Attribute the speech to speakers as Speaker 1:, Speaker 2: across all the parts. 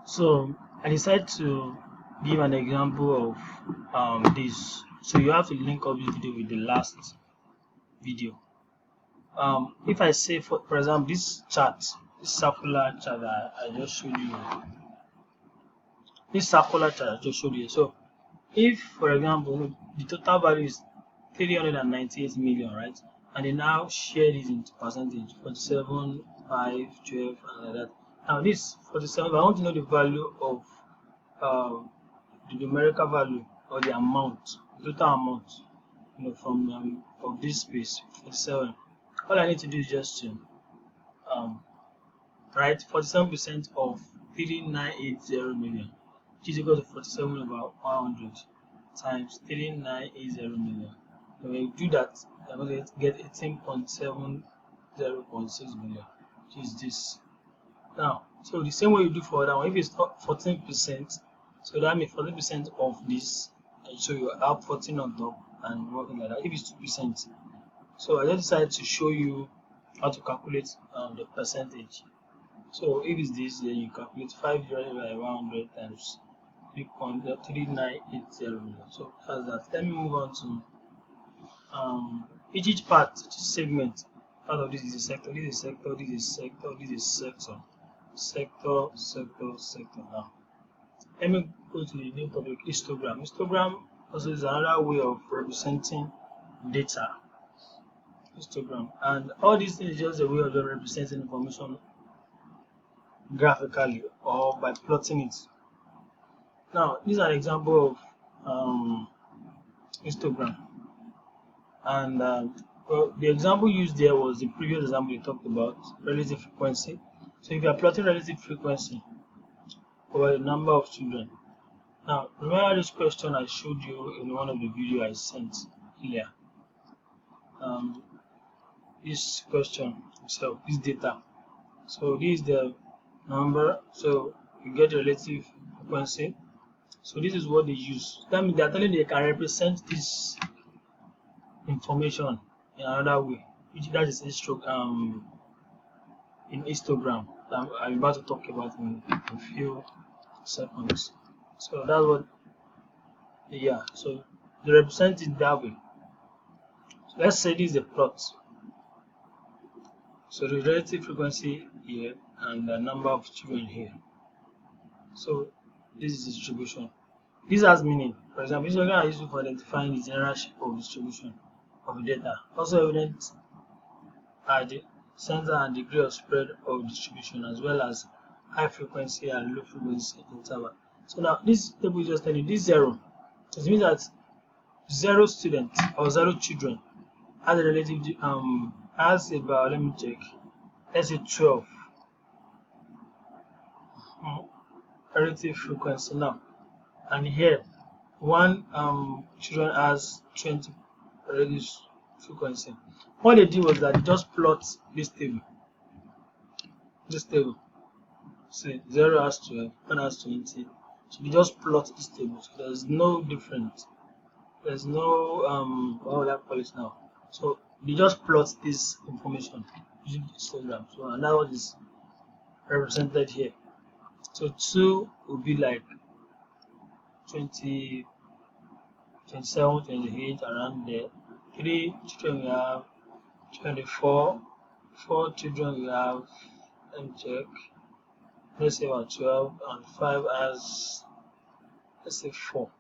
Speaker 1: So I decided to give an example of this. So you have to link up this video with the last video. If I say, for example, this chart, this circular chart that I just showed you, this circular chart I just showed you. So if, for example, the total value is 398 million, right? And they now share this into percentage 47, 5, 12, and like that. Now, this 47, I want to know the value of the numerical value or the amount, the total amount, from of this space 47. All I need to do is just to um, write 47% of 3980 million, which is equal to 47 over 100 times 3980 million. When we do that, I'm going to get 18.70.6 million, which is this. Now, so the same way you do for that one, if it's 14%, so that means 14% of this, so you have 14 on top and working like that. If it's 2%, so I just decided to show you how to calculate the percentage. So if it's this, then you calculate 5 divided by 100 times 3.3980 million. So that's that. Let me move on to each part, each segment. Part of this is a sector, this is a sector, this is a sector, this is a sector. Sector. Now, let me go to the new topic, histogram. Histogram also is another way of representing data. Histogram, and all these things is just a way of representing information graphically or by plotting it. Now, this is an example of histogram, and well, the example used there was the previous example we talked about, relative frequency. So if you are plotting relative frequency over the number of children. Now, remember this question I showed you in one of the videos I sent earlier. This question itself, this data. So this is the number. So you get the relative frequency. So this is what they use. That means they are telling you they can represent this information in another way, which that is in histogram. I'm about to talk about in a few seconds. So that's what, yeah. So they represent it that way. So let's say this is a plot. So the relative frequency here and the number of children here. So this is distribution. This has meaning. For example, this organ is used for identifying the general shape of distribution of data. Also evident are the center and degree of spread of distribution, as well as high frequency and low frequency interval. So now this table is just telling you this zero. It means that 0 students or 0 children has a relative has about, let me check, let's say 12 relative frequency now, and here one children has 20 relative frequency. What they did was that they just plot this table. See, 0 has 12, 1 has 20. So they just plot this table. So there's no difference. There's no what would I call it now? So they just plot this information using histogram. So and that's what is represented here. So 2 will be like 20, 27, 28 around there. 3 children we have 24. 4 children we have, let me check, let's say about 12, and 5 as, let's say 4.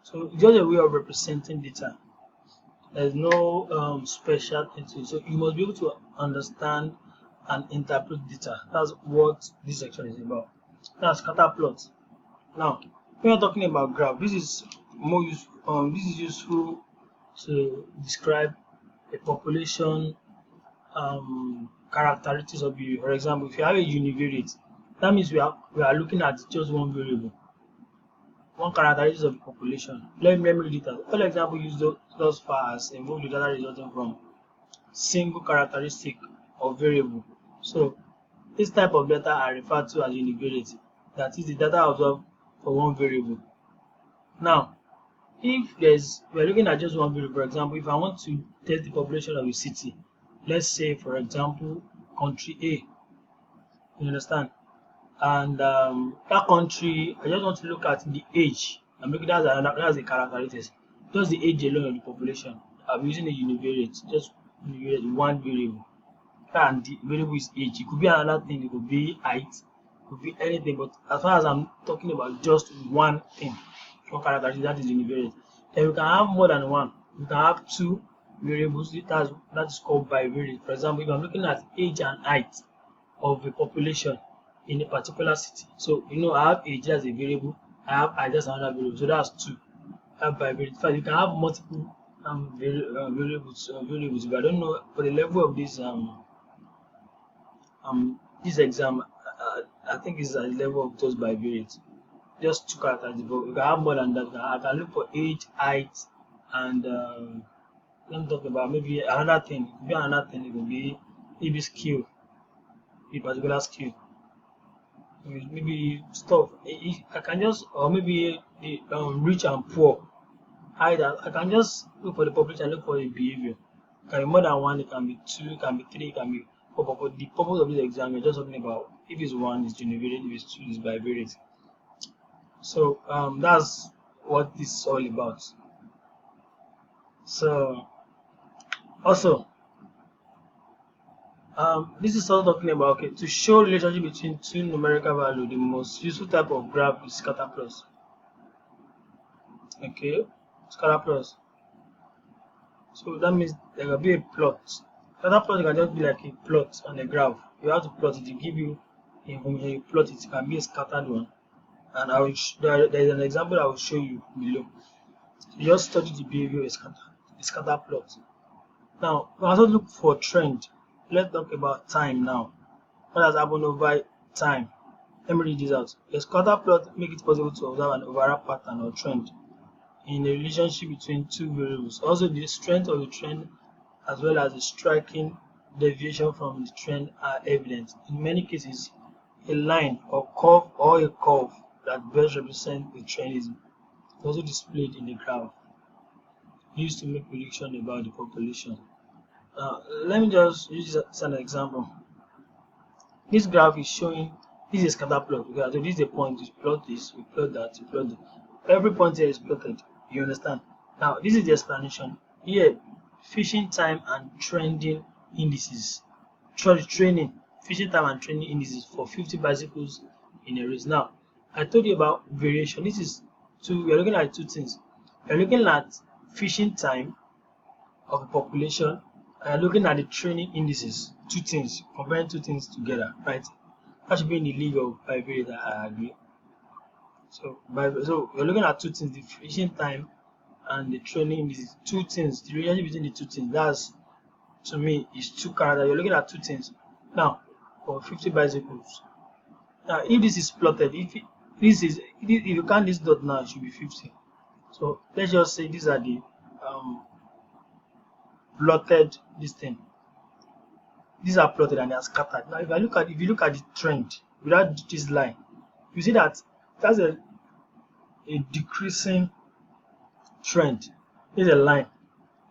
Speaker 1: So it's just a way of representing data. There's no special thing to it. So you must be able to understand and interpret data. That's what this section is about. That's scatter plot. Now, when you're talking about graph, this is more useful. This is useful to describe a population characteristics of behavior. For example, if you have a univariate, that means we are looking at just one variable, one characteristic of the population. Let me read it out. All example used thus far as involve the data resulting from single characteristic of variable. So this type of data are referred to as univariate. That is the data observed for one variable. Now, if we're looking at just one variable, for example, if I want to test the population of a city, let's say for example country A, you understand, and that country, I just want to look at the age. I'm looking at that's the characteristics. Just the age alone of the population. I'm using a univariate, just univariate, one variable. And the variable is age. It could be another thing, it could be height, it could be anything, but as far as I'm talking about just one thing, one characteristic, that is univariate. Then we can have more than one. We can have two variables. That's called bivariate. For example, if I'm looking at age and height of a population in a particular city. So I have age as a variable, I have height as another variable. So that's two. I have bivariate. In fact, you can have multiple variables. But I don't know for the level of this exam. I think it's at the level of just bivariate. Just two characters. But you can have more than that. I can look for age, height, and let me talk about maybe another thing. It could be another thing. It could be maybe skill, a particular skill. Maybe stuff. I can just, or maybe the rich and poor. Either I can just look for the population and look for the behavior. It can be more than one, it can be two, it can be three, it can be four. But the purpose of this exam is just talking about if it's one, it's univariate, if it's two, it's bivariate. So that's what this is all about. So also this is also talking about, okay, to show relationship between two numerical values, the most useful type of graph is scatter plots. Okay, scatter plots. So that means there will be a plot. Scatter plot can just be like a plot on a graph. You have to plot it to give you information. You plot it. It can be a scattered one. And there is an example I will show you below. You just study the behavior of a scatter plot. Now, we also look for trend. Let's talk about time now. What has happened over time? Let me read this out. A scatter plot makes it possible to observe an overall pattern or trend in a relationship between two variables. Also, the strength of the trend as well as the striking deviation from the trend are evident. In many cases, a line or a curve that best represents the trend is also displayed in the graph, used to make prediction about the population. Let me just use this as an example. This graph is showing, this is a scatter plot. Okay, so this is a point, you plot this, you plot that, you plot that. Every point here is plotted. You understand? Now, this is the explanation. Here, fishing time and trending indices. Fishing time and trending indices for 50 bicycles in a race. Now, I told you about variation. We're looking at two things. We're looking at fishing time of a population, and looking at the training indices. Two things, comparing two things together, right? That should be in the league of bivariate, I agree. So we're looking at two things, the fishing time and the training indices. Two things, the relationship between the two things. That's, to me, is two characters. You're looking at two things. Now, for 50 bicycles. Now, if this is plotted, if you count this dot now, it should be 50. So let's just say these are the plotted this thing. These are plotted and they are scattered. Now, if you look at the trend without this line, you see that that's a decreasing trend. There's a line,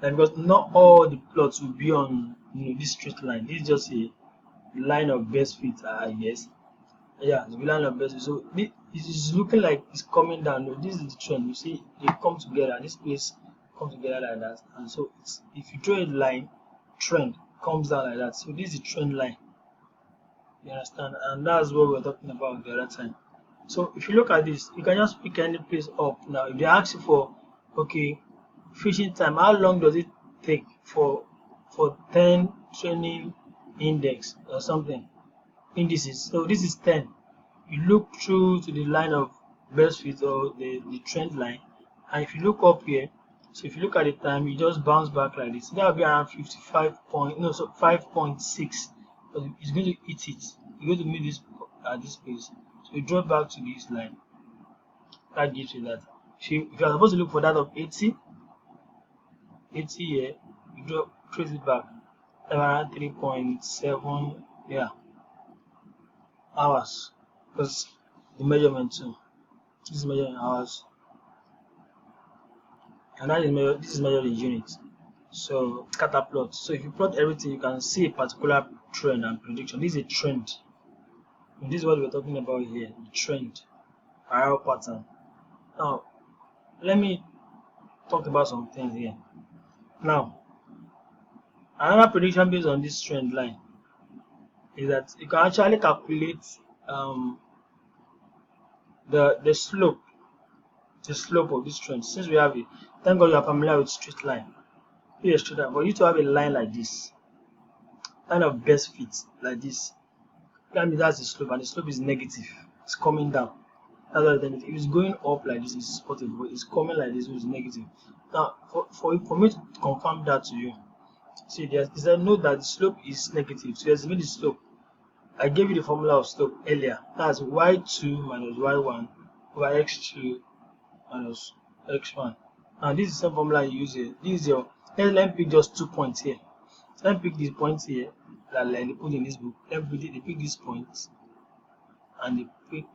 Speaker 1: and because not all the plots will be on this straight line. This is just a line of best fit, I guess. Yeah, the line of best fit. So it is looking like it's coming down. No, this is the trend. You see, they come together. This place come together like that, and so if you draw a line, trend comes down like that. So this is the trend line. You understand? And that's what we were talking about the other time. So if you look at this, you can just pick any place up. Now, if they ask you for, okay, fishing time, how long does it take for 10 training index or something, indices? So this is 10. You look through to the line of best fit or the trend line, and if you look up here, so if you look at the time, you just bounce back like this. That will be around 5.6. It's going to hit it. You're going to meet this at this place. So you drop back to this line. That gives you that. If you are supposed to look for that of 80 here, you trace it back around 3.7 hours, because the measurement too. This is measured in hours, and this is measured in units. So scatter plot. So if you plot everything, you can see a particular trend and prediction. This is a trend. And this is what we're talking about here, the trend, arrow pattern. Now, let me talk about some things here. Now, another prediction based on this trend line is that you can actually calculate um, the slope of this trend. Since we have it, thank God you are familiar with straight line. Here's straight line. For you to have a line like this, kind of best fit like this, that means that's the slope, and the slope is negative. It's coming down. That's what it is. If it's going up like this, it's positive, but it's coming like this, which is negative. Now, for me to confirm that to you, see, there's a note that the slope is negative. So estimate the slope. I gave you the formula of slope earlier. That's y2 minus y1 over x2 minus x1. And this is the same formula you use here. This is your, let me pick just 2 points here. So let me pick these points here that they put in this book. They pick these points and they pick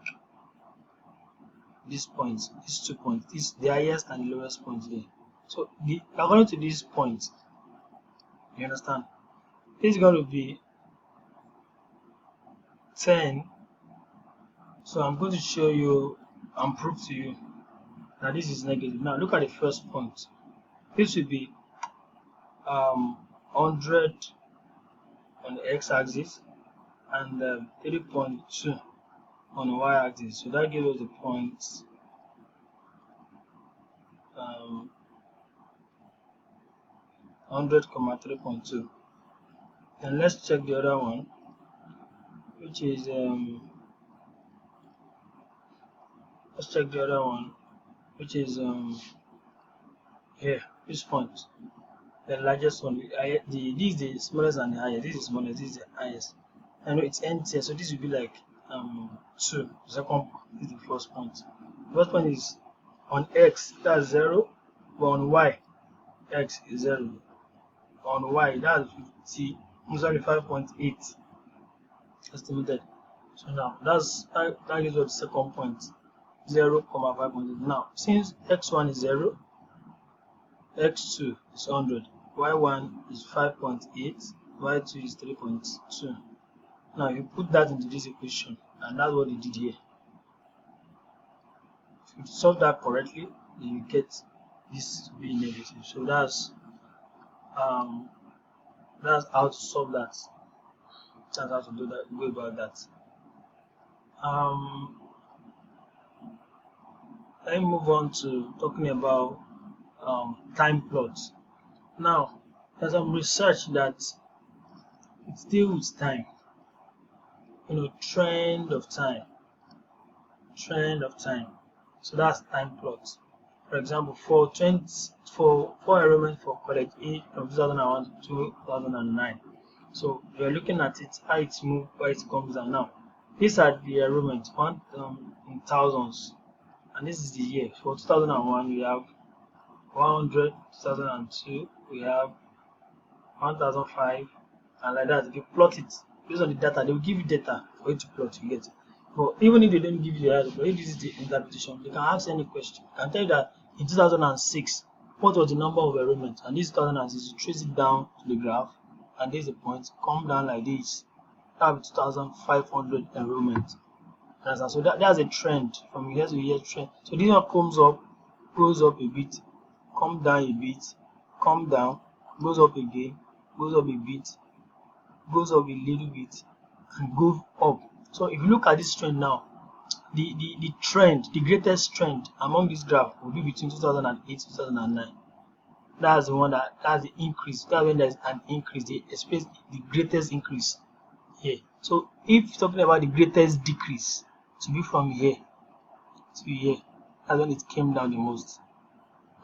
Speaker 1: these points, these 2 points, this the highest and the lowest point here. So according to these points, you understand, this is going to be 10. So I'm going to show you and prove to you that this is negative. Now look at the first point. This will be 100 on the x-axis and 3.2 on the y-axis. So that gives us the points 100, 3.2. Then let's check the other one, which is here, this point, the largest one. This is the smallest and the highest. This is the smallest, this is the highest. I know it's empty, so this will be like 2. The second is the first point. The first point is on x, that's 0, but on y, x is 0. On y, that's 5.8 estimated. So now that gives us the second point, 0, 5.8. Now, since x1 is 0, x2 is 100, y1 is 5.8, y2 is 3.2. Now you put that into this equation, and that's what they did here. If you solve that correctly, then you get this to be negative. So that's how to solve that. That's how to do that. Go about that. Let me move on to talking about time plots. Now, there's some research that it deals with time. Trend of time. So that's time plots. For example, for enrollment for college A from 2001 to 2009. So we're looking at it, how it moves, where it comes down. Now, these are the enrollment in thousands, and this is the year. For 2001, we have 100. 2002, we have 1005, and like that. If you plot it based on the data, they will give you data for you to plot. You get it. But even if they don't give you the data, if this is the interpretation, they can ask any question. I can tell you that in 2006, what was the number of enrollment? And this 2006, you trace it down to the graph, and there's a point, come down like this. That will be 2,500 enrollment. So that's a trend from year to year trend. So this one comes up, goes up a bit, come down a bit, come down, goes up again, goes up a bit, goes up a little bit, and goes up. So if you look at this trend now, the trend, the greatest trend among this graph will be between 2008 and 2009. That's the one that's the increase. That's when there's an increase, the greatest increase here. So if talking about the greatest decrease, to be from here to here, that's when it came down the most.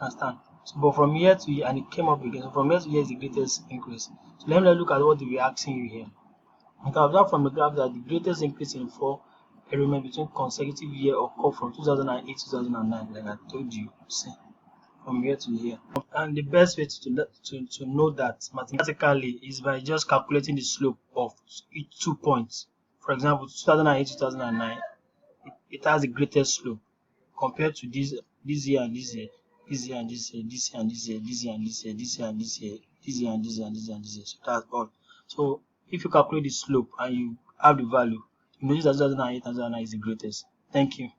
Speaker 1: Understand? So, but from here to here, and it came up again. So from here to here is the greatest increase. So let me look at what we're asking you here. You can observe from the graph that the greatest increase in for enrollment between consecutive year occurred from 2008 to 2009, like I told you. See, from here to here. And the best way to know that mathematically is by just calculating the slope of each 2 points. For example, 2008 2009, it has the greatest slope compared to this year and this year, this year and this year, this year and this year, this year and this year, this year and this year, this year and this year and this year and this year. So that's all. So if you calculate the slope and you have the value, You notice that 2008 and 2009 is the greatest. Thank you.